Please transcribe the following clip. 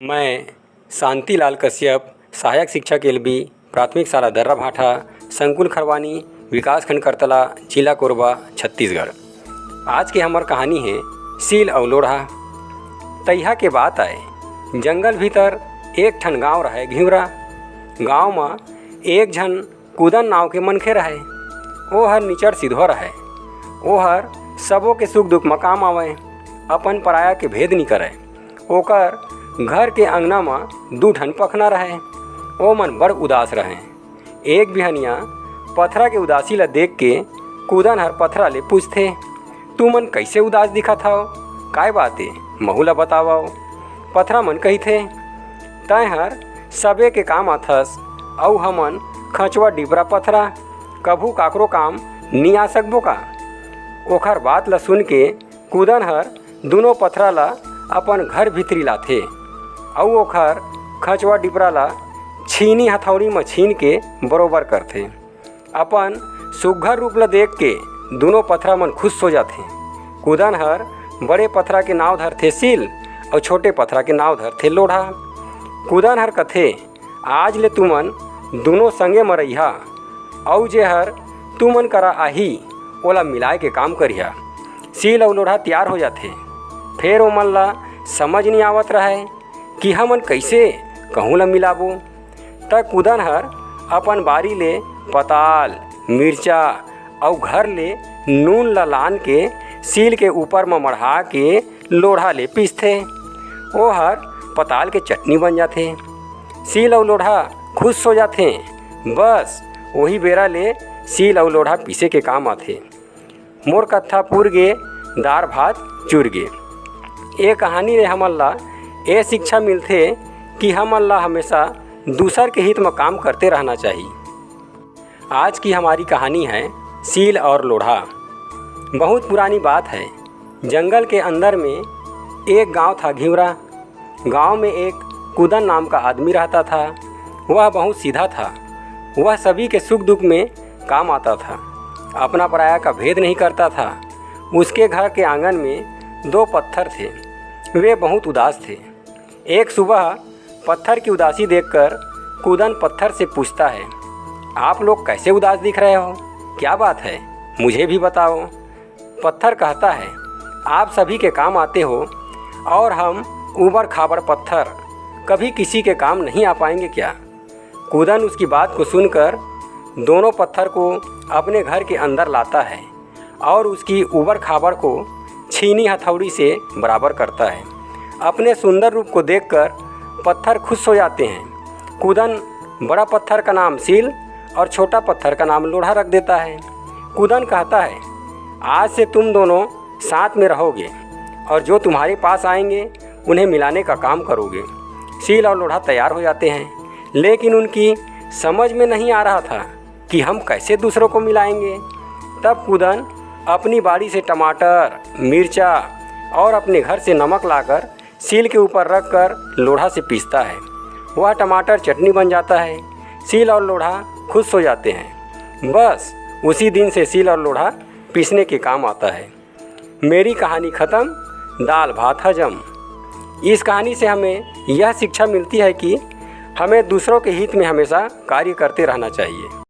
मैं शांतिलाल कश्यप, सहायक शिक्षक एलबी, प्राथमिक शाला दर्राभाठा, संकुल खरवानी, विकासखंड करतला, जिला कोरबा, छत्तीसगढ़। आज की हमार कहानी है सील और लोढ़ा। तैहा के बात आए जंगल भीतर एक ठन गाँव रहे घिवरा। गाँव में एक झन कूदन नाव के मनखे रहे। ओ हर निचर सिधो रहे। ओ हर सबों के सुख दुख में काम आवे, अपन पराया के भेद नहीं करे। ओकर घर के अंगना में दू ठन पखना रहे। ओ मन बड़ उदास रहे। एक बिहनिया पथरा के उदासी ला देख के कूदन हर पथरा ले पूछथे, तू मन कैसे उदास दिखत हव? काय बाते महू ला बतावव। पथरा मन कहिथे, तैं हर सबे के काम आथस अउ हमन खचवा डिबरा पथरा कभू काकरो काम नी आ सकबो का? ओखर बात ला सुन के कूदन हर दोनों पथरा ला अपन घर भीतरी लाथे अउ ओखर खचवा डिबरा ला छीनी हथौड़ी में छीन के बरोबर करथे। अपन सुघ्घर रूप ला देख के दोनों पथरा मन खुश हो जाथे। कूदन हर बड़े पथरा के नाव धरथे सील और छोटे पथरा के नाव धरथे लोढ़ा। कूदन हर कथे, आज ले तुमन दोनों संगे म रहिहा अउ जे हर तुमन करा आही ओला मिलाए के काम करिहा। सील और लोढ़ा तैयार हो जाथे। फिर ओमन ला समझ नहीं आवत रहे कि हमन कैसे कहूँ ला मिलाबो। तब कूदन हर अपन बारी ले पताल, मिर्चा और घर ले नून ला लान के सील के ऊपर में मढ़ा के लोढ़ा ले पीसथे। ओ हर पताल के चटनी बन जाथे। सील और लोढ़ा खुश हो जाथे। बस वही बेरा ले सील और लोढ़ा पीसे के काम आथे। मोर कथा पूर गे, दार भात चूर गे। ये कहानी ले हमन ला ये शिक्षा मिलथे कि हमन ला हमेशा दूसर के हित में काम करते रहना चाहिए। आज की हमारी कहानी है सील और लोढ़ा। बहुत पुरानी बात है। जंगल के अंदर में एक गांव था घिवरा। गांव में एक कूदन नाम का आदमी रहता था। वह बहुत सीधा था। वह सभी के सुख दुख में काम आता था। अपना पराया का भेद नहीं करता था। उसके घर के आंगन में दो पत्थर थे। वे बहुत उदास थे। एक सुबह पत्थर की उदासी देखकर कूदन पत्थर से पूछता है, आप लोग कैसे उदास दिख रहे हो? क्या बात है, मुझे भी बताओ। पत्थर कहता है, आप सभी के काम आते हो और हम ऊबड़ खाबड़ पत्थर कभी किसी के काम नहीं आ पाएंगे क्या? कूदन उसकी बात को सुनकर दोनों पत्थर को अपने घर के अंदर लाता है और उसकी ऊबड़ खाबड़ को छीनी हथौड़ी से बराबर करता है। अपने सुंदर रूप को देखकर पत्थर खुश हो जाते हैं। कूदन बड़ा पत्थर का नाम सील और छोटा पत्थर का नाम लोढ़ा रख देता है। कूदन कहता है, आज से तुम दोनों साथ में रहोगे और जो तुम्हारे पास आएंगे उन्हें मिलाने का काम करोगे। सील और लोढ़ा तैयार हो जाते हैं, लेकिन उनकी समझ में नहीं आ रहा था कि हम कैसे दूसरों को मिलाएंगे। तब कूदन अपनी बाड़ी से टमाटर, मिर्चा और अपने घर से नमक लाकर सील के ऊपर रख कर लोढ़ा से पीसता है। वह टमाटर चटनी बन जाता है। सील और लोढ़ा खुश हो जाते हैं। बस उसी दिन से सील और लोढ़ा पीसने के काम आता है। मेरी कहानी ख़त्म, दाल भात हजम। इस कहानी से हमें यह शिक्षा मिलती है कि हमें दूसरों के हित में हमेशा कार्य करते रहना चाहिए।